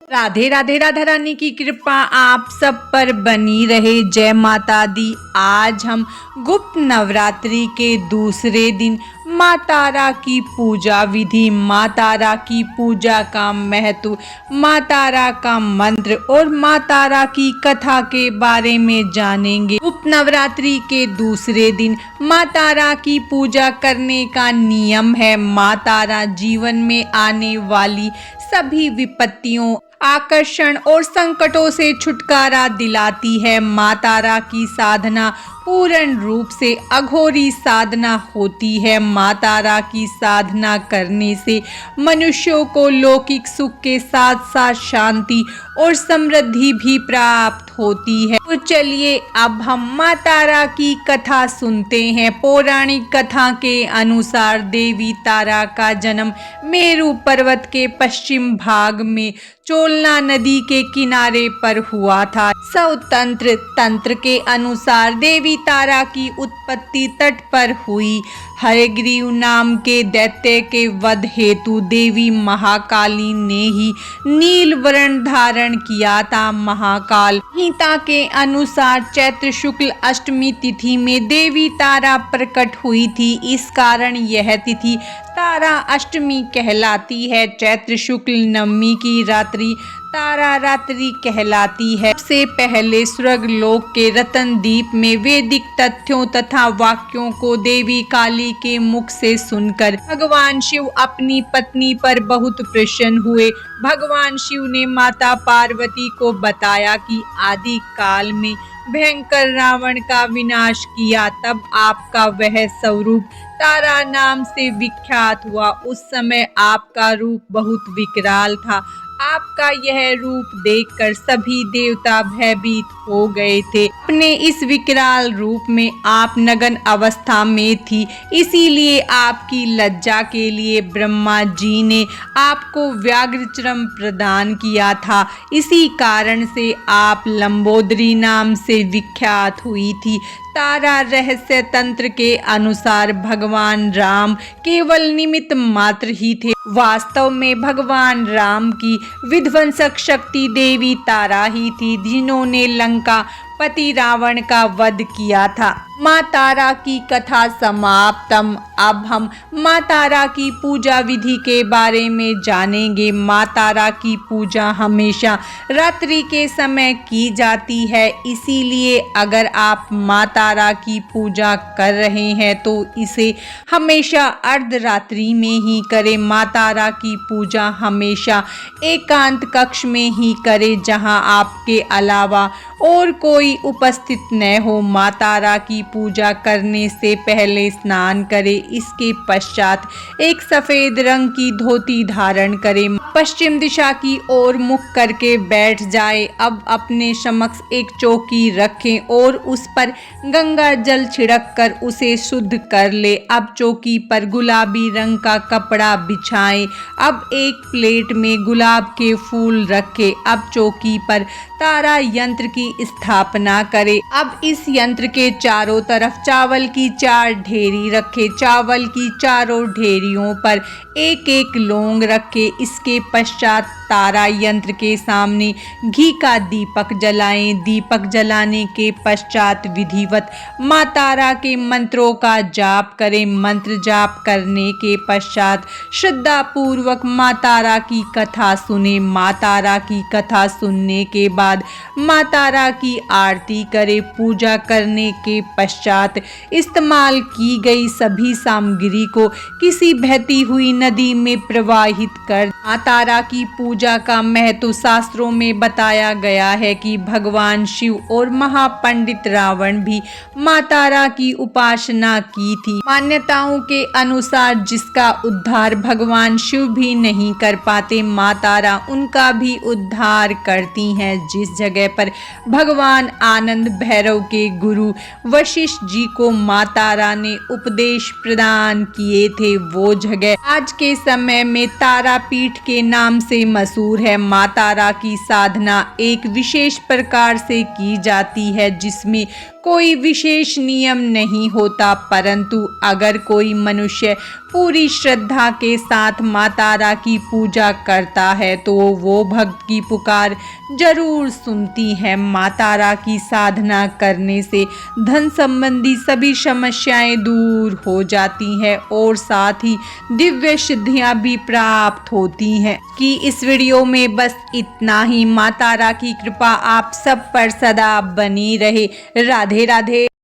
राधे राधे। राधा रानी की कृपा आप सब पर बनी रहे। जय माता दी। आज हम गुप्त नवरात्रि के दूसरे दिन माँ तारा की पूजा विधि, माँ तारा की पूजा का महत्व, माँ तारा का मंत्र और माँ तारा की कथा के बारे में जानेंगे। गुप्त नवरात्रि के दूसरे दिन माँ तारा की पूजा करने का नियम है। माँ तारा जीवन में आने वाली सभी विपत्तियों, आकर्षण और संकटों से छुटकारा दिलाती है। माँ तारा की साधना पूर्ण रूप से अघोरी साधना होती है। माँ तारा की साधना करने से मनुष्यों को लौकिक सुख के साथ साथ शांति और समृद्धि भी प्राप्त होती है। तो चलिए अब हम माँ तारा की कथा सुनते हैं। पौराणिक कथा के अनुसार देवी तारा का जन्म मेरु पर्वत के पश्चिम भाग में चोलना नदी के किनारे पर हुआ था। स्वतंत्र तंत्र के अनुसार देवी तारा की उत्पत्ति तट पर हुई। हयग्रीव नाम के दैत्य के वध हेतु देवी महाकाली ने ही नील वर्ण धारण किया था। महाकाल संहिता के अनुसार चैत्र शुक्ल अष्टमी तिथि में देवी तारा प्रकट हुई थी। इस कारण यह तिथि तारा अष्टमी कहलाती है। चैत्र शुक्ल नवमी की रात्रि तारा रात्रि कहलाती है। सबसे पहले स्वर्ग लोक के रतन दीप में वैदिक तथ्यों तथा वाक्यों को देवी काली के मुख से सुनकर भगवान शिव अपनी पत्नी पर बहुत प्रसन्न हुए। भगवान शिव ने माता पार्वती को बताया कि आदि काल में भयंकर रावण का विनाश किया, तब आपका वह स्वरूप तारा नाम से विख्यात हुआ। उस समय आपका रूप बहुत विकराल था। आपका यह रूप देखकर सभी देवता भयभीत हो गए थे। अपने इस विकराल रूप में आप नग्न अवस्था में थी, इसीलिए आपकी लज्जा के लिए ब्रह्मा जी ने आपको व्याघ्रचर्म प्रदान किया था। इसी कारण से आप लंबोदरी नाम से विख्यात हुई थी। तारा रहस्य तंत्र के अनुसार भगवान राम केवल निमित्त मात्र ही थे। वास्तव में भगवान राम की विध्वंसक शक्ति देवी तारा ही थी, जिन्होंने लंका पति रावण का वध किया था। माँ तारा की कथा समाप्तम। अब हम माँ तारा की पूजा विधि के बारे में जानेंगे। माँ तारा की पूजा हमेशा रात्रि के समय की जाती है, इसीलिए अगर आप माँ तारा की पूजा कर रहे हैं तो इसे हमेशा अर्धरात्रि में ही करें। माँ तारा की पूजा हमेशा एकांत कक्ष में ही करें, जहां आपके अलावा और कोई उपस्थित न हो। माँ तारा की पूजा करने से पहले स्नान करें। इसके पश्चात एक सफेद रंग की धोती धारण करें। पश्चिम दिशा की ओर मुख करके बैठ जाए। अब अपने समक्ष एक चौकी रखें और उस पर गंगा जल छिड़क कर उसे शुद्ध कर ले। अब चौकी पर गुलाबी रंग का कपड़ा बिछाएं। अब एक प्लेट में गुलाब के फूल रखें। अब चौकी पर तारा यंत्र की स्थापना करें। अब इस यंत्र के चारों तरफ चावल की 4 ढेरी रखें। चावल की चारों ढेरियों पर एक एक लौंग रखें। इसके पश्चात तारा यंत्र के सामने घी का दीपक जलाएं। दीपक जलाने के पश्चात विधिवत माँ तारा के मंत्रों का जाप करें। मंत्र जाप करने के पश्चात श्रद्धा पूर्वक माँ तारा की कथा सुने। माँ तारा की कथा सुनने के बाद माँ तारा की आरती करें। पूजा करने के पश्चात इस्तेमाल की गई सभी सामग्री को किसी बहती हुई नदी में प्रवाहित कर। माँ तारा की पूजा का महत्व शास्त्रों में बताया गया है कि भगवान शिव और महापंडित रावण भी माँ तारा की उपासना की थी। मान्यताओं के अनुसार जिसका उद्धार भगवान शिव भी नहीं कर पाते, माँ तारा उनका भी उद्धार करती हैं। जिस जगह पर भगवान आनंद भैरव के गुरु वशिष्ठ जी को माँ तारा ने उपदेश प्रदान किए थे, वो जगह आज के समय में तारापीठ के नाम से मशहूर है। माँ तारा की साधना एक विशेष प्रकार से की जाती है, जिसमें कोई विशेष नियम नहीं होता, परंतु अगर कोई मनुष्य पूरी श्रद्धा के साथ माँ तारा की पूजा करता है तो वो भक्त की पुकार जरूर सुनती है। माँ तारा की साधना करने से धन संबंधी सभी समस्याएं दूर हो जाती हैं और साथ ही दिव्य सिद्धियां भी प्राप्त होती हैं। कि इस वीडियो में बस इतना ही। माँ तारा की कृपा आप सब पर सदा बनी रहे। राधे राधे।